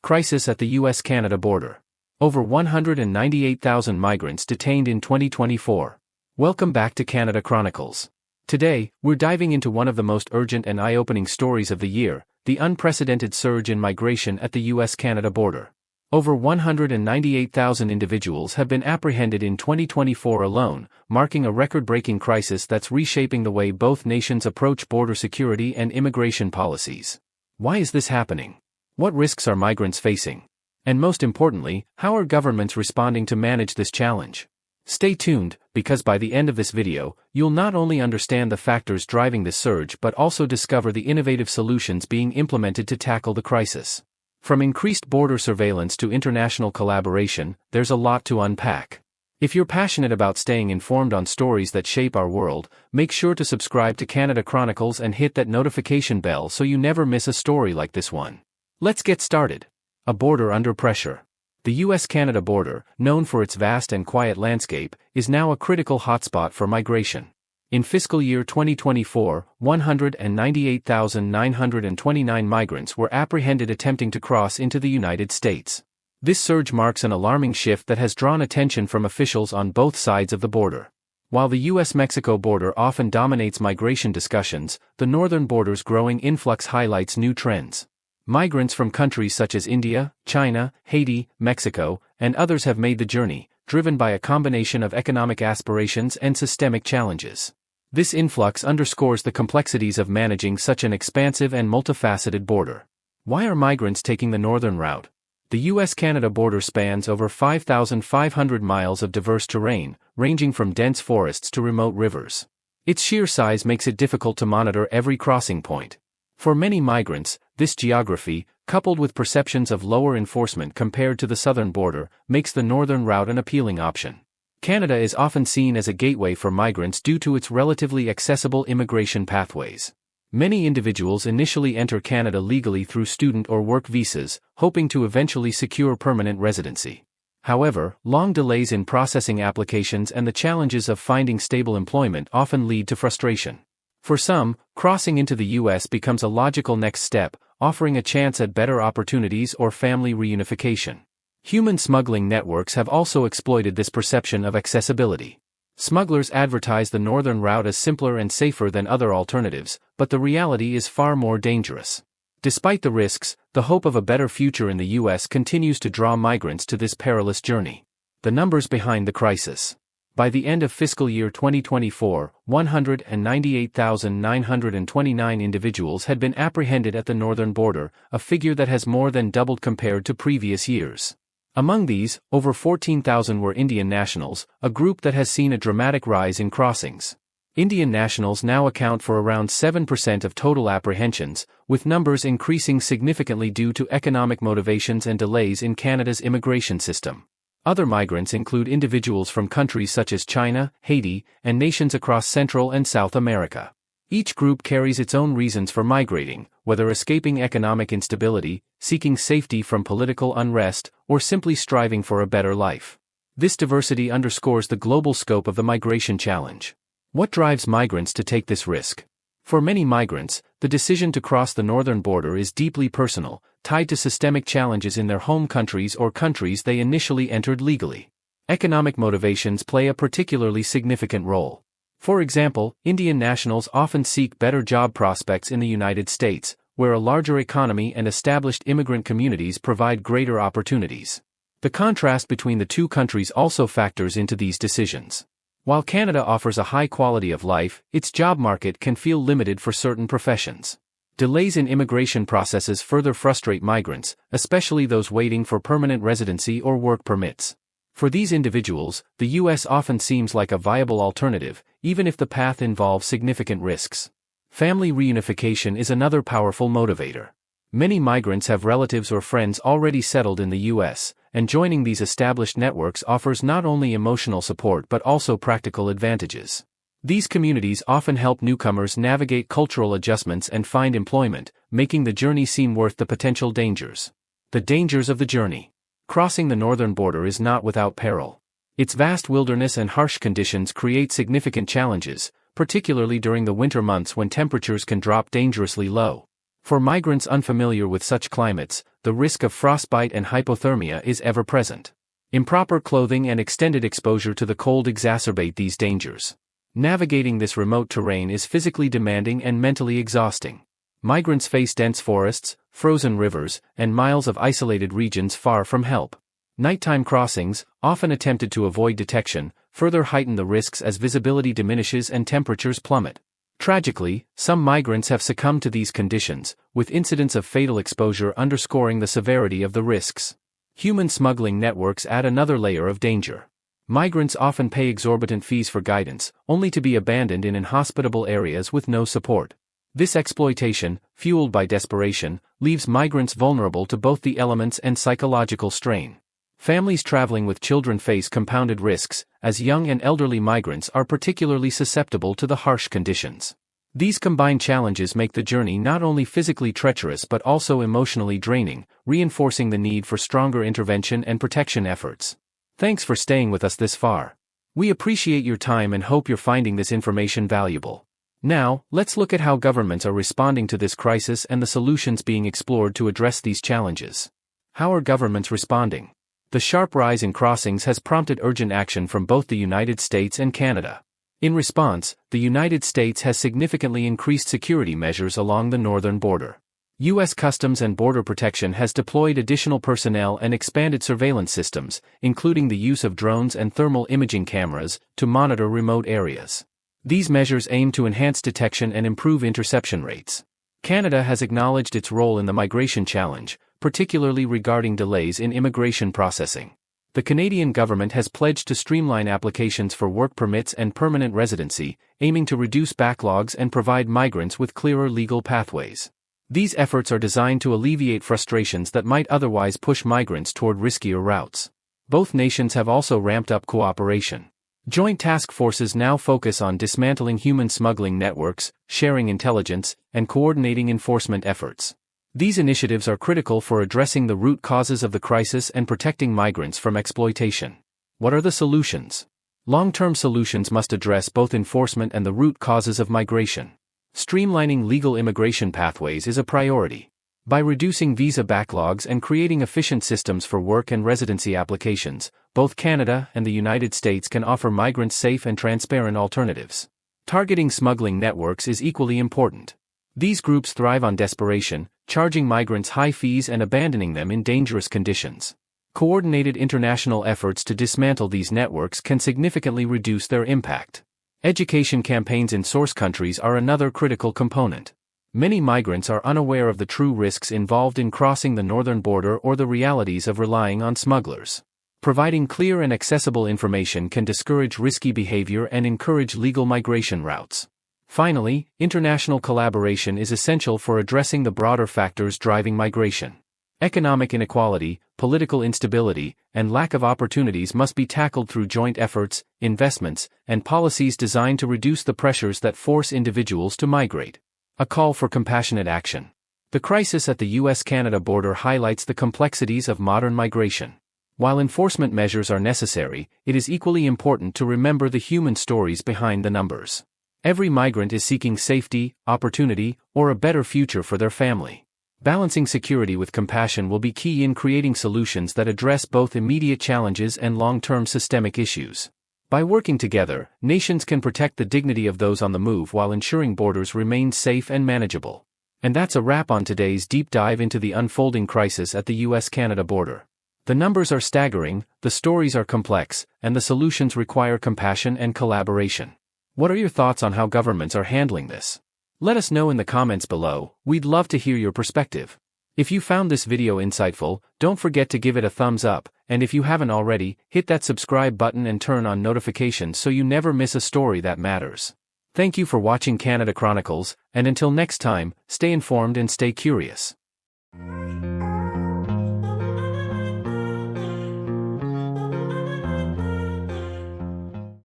Crisis at the U.S. Canada border. Over 198,000 migrants detained in 2024. Welcome back to Canada Chronicles. Today, we're diving into one of the most urgent and eye-opening stories of the year, the unprecedented surge in migration at the U.S. Canada border. Over 198,000 individuals have been apprehended in 2024 alone, marking a record-breaking crisis that's reshaping the way both nations approach border security and immigration policies. Why is this happening? What risks are migrants facing? And most importantly, how are governments responding to manage this challenge? Stay tuned, because by the end of this video, you'll not only understand the factors driving this surge but also discover the innovative solutions being implemented to tackle the crisis. From increased border surveillance to international collaboration, there's a lot to unpack. If you're passionate about staying informed on stories that shape our world, make sure to subscribe to Canada Chronicles and hit that notification bell so you never miss a story like this one. Let's get started. A border under pressure. The U.S. Canada border, known for its vast and quiet landscape, is now a critical hotspot for migration. In fiscal year 2024, 198,929 migrants were apprehended attempting to cross into the United States. This surge marks an alarming shift that has drawn attention from officials on both sides of the border. While the U.S.-Mexico border often dominates migration discussions, the northern border's growing influx highlights new trends. Migrants from countries such as India, China, Haiti, Mexico, and others have made the journey, driven by a combination of economic aspirations and systemic challenges. This influx underscores the complexities of managing such an expansive and multifaceted border. Why are migrants taking the northern route? The U.S.-Canada border spans over 5,500 miles of diverse terrain, ranging from dense forests to remote rivers. Its sheer size makes it difficult to monitor every crossing point. For many migrants, this geography, coupled with perceptions of lower enforcement compared to the southern border, makes the northern route an appealing option. Canada is often seen as a gateway for migrants due to its relatively accessible immigration pathways. Many individuals initially enter Canada legally through student or work visas, hoping to eventually secure permanent residency. However, long delays in processing applications and the challenges of finding stable employment often lead to frustration. For some, crossing into the U.S. becomes a logical next step, offering a chance at better opportunities or family reunification. Human smuggling networks have also exploited this perception of accessibility. Smugglers advertise the northern route as simpler and safer than other alternatives, but the reality is far more dangerous. Despite the risks, the hope of a better future in the U.S. continues to draw migrants to this perilous journey. The numbers behind the crisis. By the end of fiscal year 2024, 198,929 individuals had been apprehended at the northern border, a figure that has more than doubled compared to previous years. Among these, over 14,000 were Indian nationals, a group that has seen a dramatic rise in crossings. Indian nationals now account for around 7% of total apprehensions, with numbers increasing significantly due to economic motivations and delays in Canada's immigration system. Other migrants include individuals from countries such as China, Haiti, and nations across Central and South America. Each group carries its own reasons for migrating, whether escaping economic instability, seeking safety from political unrest, or simply striving for a better life. This diversity underscores the global scope of the migration challenge. What drives migrants to take this risk? For many migrants, the decision to cross the northern border is deeply personal, tied to systemic challenges in their home countries or countries they initially entered legally. Economic motivations play a particularly significant role. For example, Indian nationals often seek better job prospects in the United States, where a larger economy and established immigrant communities provide greater opportunities. The contrast between the two countries also factors into these decisions. While Canada offers a high quality of life, its job market can feel limited for certain professions. Delays in immigration processes further frustrate migrants, especially those waiting for permanent residency or work permits. For these individuals, the U.S. often seems like a viable alternative, even if the path involves significant risks. Family reunification is another powerful motivator. Many migrants have relatives or friends already settled in the U.S., and joining these established networks offers not only emotional support but also practical advantages. These communities often help newcomers navigate cultural adjustments and find employment, making the journey seem worth the potential dangers. The dangers of the journey. Crossing the northern border is not without peril. Its vast wilderness and harsh conditions create significant challenges, particularly during the winter months when temperatures can drop dangerously low. For migrants unfamiliar with such climates, the risk of frostbite and hypothermia is ever present. Improper clothing and extended exposure to the cold exacerbate these dangers. Navigating this remote terrain is physically demanding and mentally exhausting. Migrants face dense forests, frozen rivers, and miles of isolated regions far from help. Nighttime crossings, often attempted to avoid detection, further heighten the risks as visibility diminishes and temperatures plummet. Tragically, some migrants have succumbed to these conditions, with incidents of fatal exposure underscoring the severity of the risks. Human smuggling networks add another layer of danger. Migrants often pay exorbitant fees for guidance, only to be abandoned in inhospitable areas with no support. This exploitation, fueled by desperation, leaves migrants vulnerable to both the elements and psychological strain. Families traveling with children face compounded risks, as young and elderly migrants are particularly susceptible to the harsh conditions. These combined challenges make the journey not only physically treacherous but also emotionally draining, reinforcing the need for stronger intervention and protection efforts. Thanks for staying with us this far. We appreciate your time and hope you're finding this information valuable. Now, let's look at how governments are responding to this crisis and the solutions being explored to address these challenges. How are governments responding? The sharp rise in crossings has prompted urgent action from both the United States and Canada. In response, the United States has significantly increased security measures along the northern border. U.S. Customs and Border Protection has deployed additional personnel and expanded surveillance systems, including the use of drones and thermal imaging cameras, to monitor remote areas. These measures aim to enhance detection and improve interception rates. Canada has acknowledged its role in the migration challenge, particularly regarding delays in immigration processing. The Canadian government has pledged to streamline applications for work permits and permanent residency, aiming to reduce backlogs and provide migrants with clearer legal pathways. These efforts are designed to alleviate frustrations that might otherwise push migrants toward riskier routes. Both nations have also ramped up cooperation. Joint task forces now focus on dismantling human smuggling networks, sharing intelligence, and coordinating enforcement efforts. These initiatives are critical for addressing the root causes of the crisis and protecting migrants from exploitation. What are the solutions? Long-term solutions must address both enforcement and the root causes of migration. Streamlining legal immigration pathways is a priority. By reducing visa backlogs and creating efficient systems for work and residency applications, both Canada and the United States can offer migrants safe and transparent alternatives. Targeting smuggling networks is equally important. These groups thrive on desperation, charging migrants high fees and abandoning them in dangerous conditions. Coordinated international efforts to dismantle these networks can significantly reduce their impact. Education campaigns in source countries are another critical component. Many migrants are unaware of the true risks involved in crossing the northern border or the realities of relying on smugglers. Providing clear and accessible information can discourage risky behavior and encourage legal migration routes. Finally, international collaboration is essential for addressing the broader factors driving migration. Economic inequality, political instability, and lack of opportunities must be tackled through joint efforts, investments, and policies designed to reduce the pressures that force individuals to migrate. A call for compassionate action. The crisis at the U.S. Canada border highlights the complexities of modern migration. While enforcement measures are necessary, it is equally important to remember the human stories behind the numbers. Every migrant is seeking safety, opportunity, or a better future for their family. Balancing security with compassion will be key in creating solutions that address both immediate challenges and long-term systemic issues. By working together, nations can protect the dignity of those on the move while ensuring borders remain safe and manageable. And that's a wrap on today's deep dive into the unfolding crisis at the U.S. Canada border. The numbers are staggering, the stories are complex, and the solutions require compassion and collaboration. What are your thoughts on how governments are handling this? Let us know in the comments below. We'd love to hear your perspective. If you found this video insightful, don't forget to give it a thumbs up, and if you haven't already, hit that subscribe button and turn on notifications so you never miss a story that matters. Thank you for watching Canada Chronicles, and until next time, stay informed and stay curious.